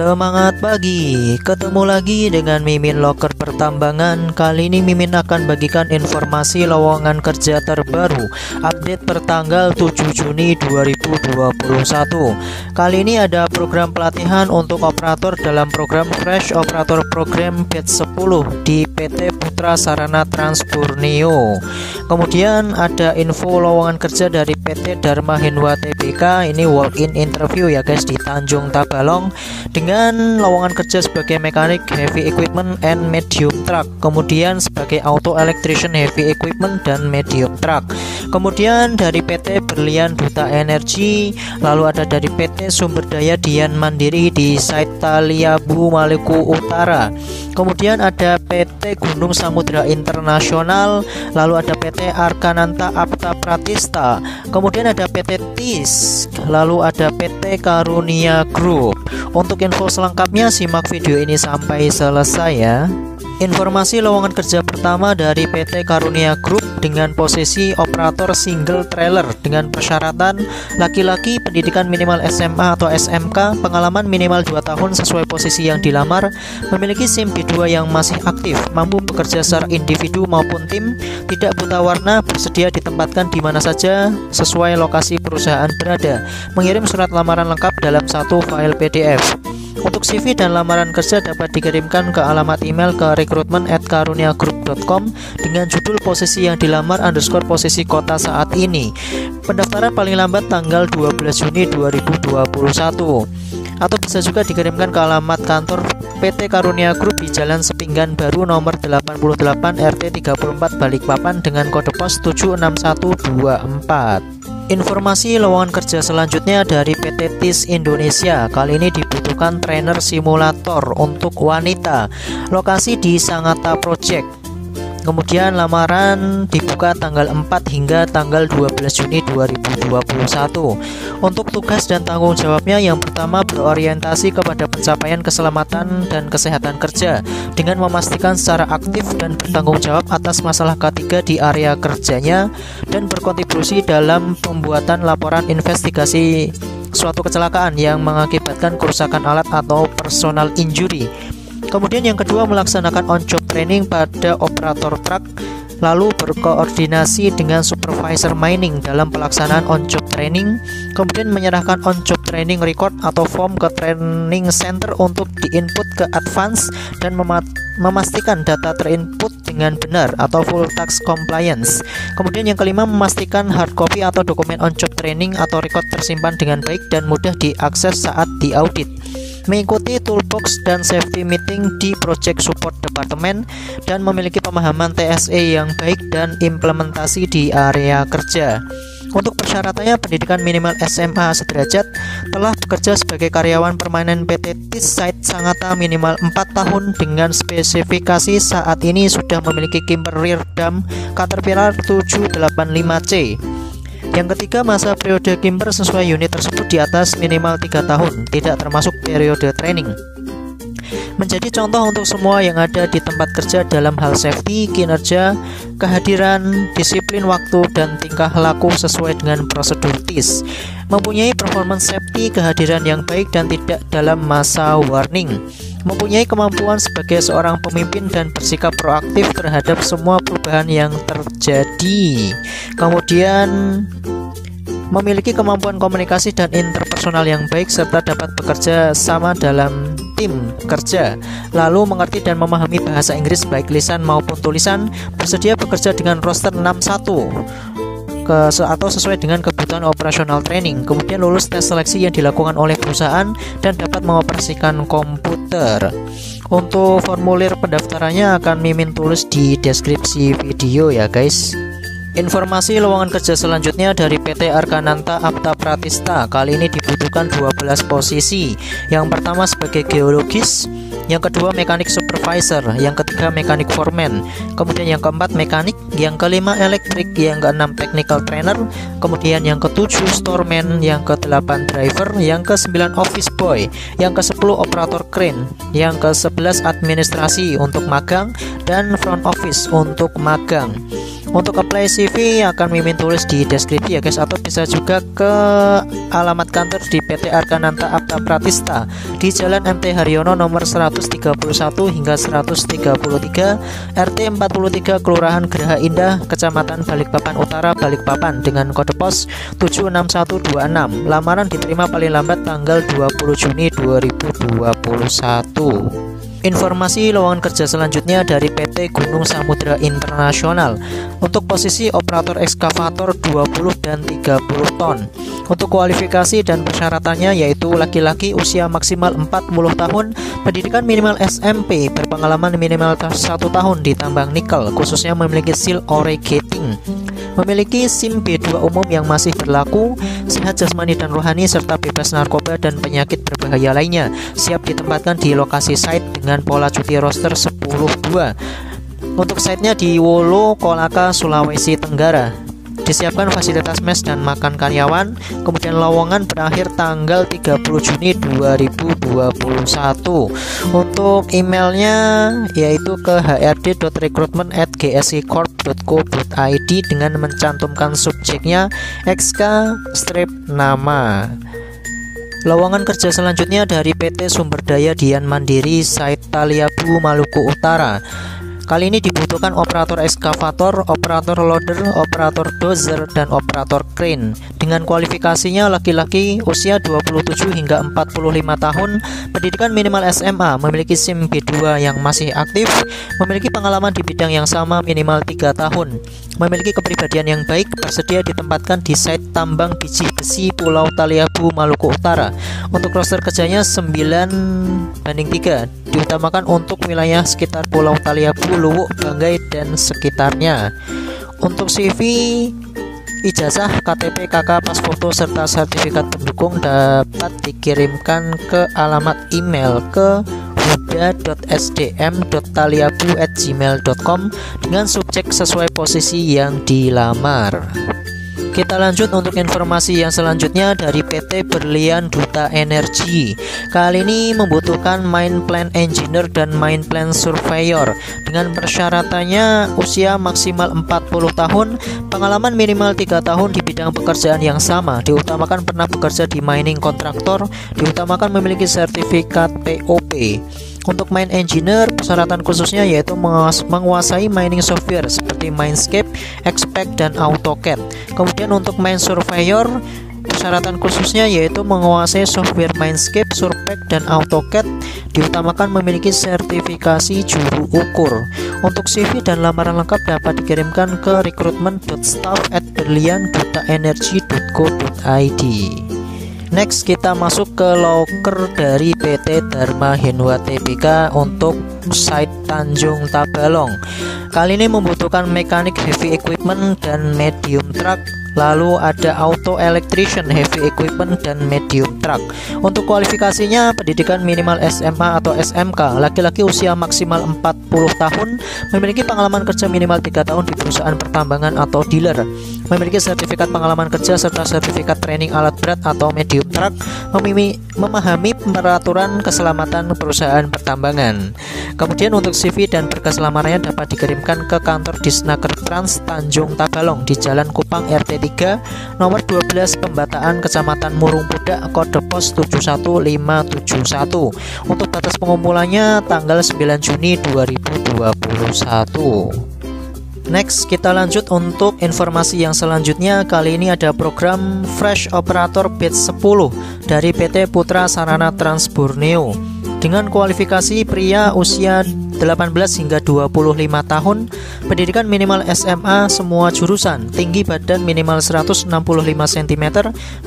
Semangat pagi, ketemu lagi dengan Mimin Loker Pertambangan. Kali ini Mimin akan bagikan informasi lowongan kerja terbaru, update pertanggal 7 Juni 2021. Kali ini ada program pelatihan untuk operator dalam program Fresh Operator Program Batch 10 di PT Putra Sarana Trans Borneo. Kemudian ada info lowongan kerja dari PT Dharma Hinwa Tbk. Ini walk-in interview ya guys, di Tanjung Tabalong, dengan lowongan kerja sebagai mekanik heavy equipment and medium truck, kemudian sebagai auto electrician heavy equipment dan medium truck. Kemudian dari PT Berlian Duta Energi, lalu ada dari PT Sumber Daya Dian Mandiri di site Taliabu, Maluku Utara. Kemudian ada PT Gunung Samudra Internasional, lalu ada PT Arkananta Apta Pratista, kemudian ada PT TIS, lalu ada PT Karunia Group. Untuk info selengkapnya simak video ini sampai selesai ya. Informasi lowongan kerja pertama dari PT Karunia Group dengan posisi operator single trailer dengan persyaratan laki-laki, pendidikan minimal SMA atau SMK, pengalaman minimal 2 tahun sesuai posisi yang dilamar, memiliki SIM B2 yang masih aktif, mampu bekerja secara individu maupun tim, tidak buta warna, bersedia ditempatkan di mana saja sesuai lokasi perusahaan berada, mengirim surat lamaran lengkap dalam satu file PDF. Untuk CV dan lamaran kerja dapat dikirimkan ke alamat email ke recruitment@karuniagroup.com dengan judul posisi yang dilamar _ posisi kota saat ini. Pendaftaran paling lambat tanggal 12 Juni 2021. Atau bisa juga dikirimkan ke alamat kantor PT Karunia Group di Jalan Sepinggan Baru nomor 88 RT 34 Balikpapan dengan kode pos 76124. Informasi lowongan kerja selanjutnya dari PT TIS Indonesia. Kali ini dibutuhkan trainer simulator untuk wanita. Lokasi di Sangatta Project. Kemudian lamaran dibuka tanggal 4 hingga tanggal 12 Juni 2021. Untuk tugas dan tanggung jawabnya, yang pertama berorientasi kepada pencapaian keselamatan dan kesehatan kerja dengan memastikan secara aktif dan bertanggung jawab atas masalah K3 di area kerjanya dan berkontribusi dalam pembuatan laporan investigasi suatu kecelakaan yang mengakibatkan kerusakan alat atau personal injury. Kemudian yang kedua melaksanakan on-job training pada operator truk, lalu berkoordinasi dengan supervisor mining dalam pelaksanaan on-job training, kemudian menyerahkan on-job training record atau form ke training center untuk diinput ke advance dan memastikan data terinput dengan benar atau full task compliance. Kemudian yang kelima memastikan hard copy atau dokumen on-job training atau record tersimpan dengan baik dan mudah diakses saat diaudit. Mengikuti toolbox dan safety meeting di project support department dan memiliki pemahaman TSE yang baik dan implementasi di area kerja. Untuk persyaratannya pendidikan minimal SMA sederajat, telah bekerja sebagai karyawan permanen PT TIS Site Sangatta minimal 4 tahun dengan spesifikasi saat ini sudah memiliki Kimper Rear Dam Caterpillar 785C. Yang ketiga, masa periode Kimper sesuai unit tersebut di atas minimal 3 tahun, tidak termasuk periode training. Menjadi contoh untuk semua yang ada di tempat kerja dalam hal safety, kinerja, kehadiran, disiplin waktu, dan tingkah laku sesuai dengan prosedur TIS. Mempunyai performance safety, kehadiran yang baik dan tidak dalam masa warning. Mempunyai kemampuan sebagai seorang pemimpin dan bersikap proaktif terhadap semua perubahan yang terjadi. Kemudian memiliki kemampuan komunikasi dan interpersonal yang baik serta dapat bekerja sama dalam tim kerja. Lalu mengerti dan memahami bahasa Inggris baik lisan maupun tulisan. Bersedia bekerja dengan roster 61 atau sesuai dengan kebutuhan operasional training. Kemudian lulus tes seleksi yang dilakukan oleh perusahaan dan dapat mengoperasikan komputer. Untuk formulir pendaftarannya akan Mimin tulis di deskripsi video ya guys. Informasi lowongan kerja selanjutnya dari PT Arkananta Apta Pratista. Kali ini dibutuhkan 12 posisi. Yang pertama sebagai geologis, yang kedua mekanik supervisor, yang ketiga mekanik foreman, kemudian yang keempat mekanik, yang kelima elektrik, yang keenam technical trainer, kemudian yang ketujuh storeman, yang ke-8 driver, yang ke-9 office boy, yang ke-10 operator crane, yang ke-11 administrasi untuk magang dan front office untuk magang. Untuk apply CV akan Mimin tulis di deskripsi ya guys, atau bisa juga ke alamat kantor di PT Arkananta Apta Pratista di Jalan MT Haryono nomor 131 hingga 133 RT 43 Kelurahan Geraha Indah, Kecamatan Balikpapan Utara, Balikpapan dengan kode pos 76126. Lamaran diterima paling lambat tanggal 20 Juni 2021. Informasi lowongan kerja selanjutnya dari PT Gunung Samudra Internasional untuk posisi operator ekskavator 20 dan 30 ton. Untuk kualifikasi dan persyaratannya yaitu laki-laki usia maksimal 40 tahun, pendidikan minimal SMP, berpengalaman minimal 1 tahun di tambang nikel, khususnya memiliki seal ore gating, memiliki SIM B2 umum yang masih berlaku, sehat jasmani dan rohani, serta bebas narkoba dan penyakit berbahaya lainnya. Siap ditempatkan di lokasi site dengan pola cuti roster 10/2. Untuk site-nya di Wolo, Kolaka, Sulawesi Tenggara. Disiapkan fasilitas mes dan makan karyawan. Kemudian lowongan berakhir tanggal 30 Juni 2021. Untuk emailnya yaitu ke hrd.recruitment@gsccorp.co.id dengan mencantumkan subjeknya XK-nama. Lowongan kerja selanjutnya dari PT Sumber Daya Dian Mandiri Site Taliabu, Maluku Utara. Kali ini dibutuhkan operator ekskavator, operator loader, operator dozer, dan operator crane. Dengan kualifikasinya laki-laki usia 27 hingga 45 tahun, pendidikan minimal SMA, memiliki SIM B2 yang masih aktif, memiliki pengalaman di bidang yang sama minimal 3 tahun, memiliki kepribadian yang baik, bersedia ditempatkan di site tambang biji besi Pulau Taliabu, Maluku Utara. Untuk roster kerjanya 9/3, diutamakan untuk wilayah sekitar Pulau Taliabu, Luwuk, Banggai, dan sekitarnya. Untuk CV, ijazah, KTP, KK, pas foto, serta sertifikat pendukung dapat dikirimkan ke alamat email ke huda.sdm.taliabu@gmail.com dengan subjek sesuai posisi yang dilamar. Kita lanjut untuk informasi yang selanjutnya dari PT Berlian Duta Energi. Kali ini membutuhkan main plant engineer dan main plant surveyor. Dengan persyaratannya usia maksimal 40 tahun, pengalaman minimal 3 tahun di bidang pekerjaan yang sama, diutamakan pernah bekerja di mining kontraktor, diutamakan memiliki sertifikat POP. Untuk main engineer, persyaratan khususnya yaitu menguasai mining software seperti Mindscape, Expect, dan AutoCAD. Kemudian untuk main surveyor, persyaratan khususnya yaitu menguasai software Mindscape, Survec, dan AutoCAD, diutamakan memiliki sertifikasi juru ukur. Untuk CV dan lamaran lengkap dapat dikirimkan ke recruitment.staff@berliandutaenergy.co.id. Next, kita masuk ke loker dari PT Dharma Henwa Tbk untuk site Tanjung Tabalong. Kali ini membutuhkan mekanik heavy equipment dan medium truck. Lalu ada auto electrician heavy equipment dan medium truck. Untuk kualifikasinya pendidikan minimal SMA atau SMK, laki-laki usia maksimal 40 tahun, memiliki pengalaman kerja minimal 3 tahun di perusahaan pertambangan atau dealer, memiliki sertifikat pengalaman kerja serta sertifikat training alat berat atau medium truck, memahami peraturan keselamatan perusahaan pertambangan. Kemudian untuk CV dan berkas lamarannya dapat dikirimkan ke kantor Disnaker Trans Tanjung Tabalong di Jalan Kupang RT 3 nomor 12 Pembataan, Kecamatan Murung Pudak, kode pos 71571. Untuk batas pengumpulannya tanggal 9 Juni 2021. Next, kita lanjut untuk informasi yang selanjutnya. Kali ini ada program Fresh Operator Batch 10 dari PT Putra Sarana Trans Borneo. Dengan kualifikasi pria usia 18 hingga 25 tahun, pendidikan minimal SMA semua jurusan, tinggi badan minimal 165 cm,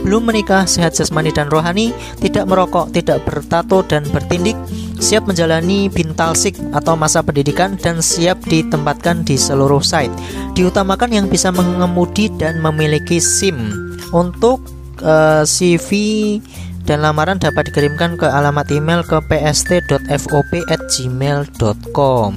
belum menikah, sehat jasmani dan rohani, tidak merokok, tidak bertato dan bertindik, siap menjalani bintalsik atau masa pendidikan, dan siap ditempatkan di seluruh site. Diutamakan yang bisa mengemudi dan memiliki SIM. Untuk CV dan lamaran dapat dikirimkan ke alamat email ke pst.fop@gmail.com.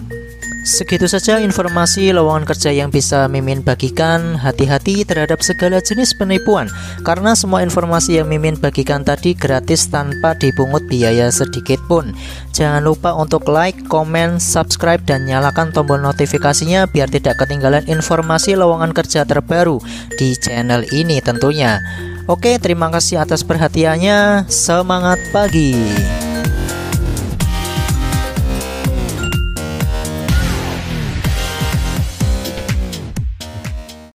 Segitu saja informasi lowongan kerja yang bisa Mimin bagikan. Hati-hati terhadap segala jenis penipuan, karena semua informasi yang Mimin bagikan tadi gratis tanpa dipungut biaya sedikit pun. Jangan lupa untuk like, komen, subscribe, dan nyalakan tombol notifikasinya biar tidak ketinggalan informasi lowongan kerja terbaru di channel ini tentunya. Oke, terima kasih atas perhatiannya. Semangat pagi.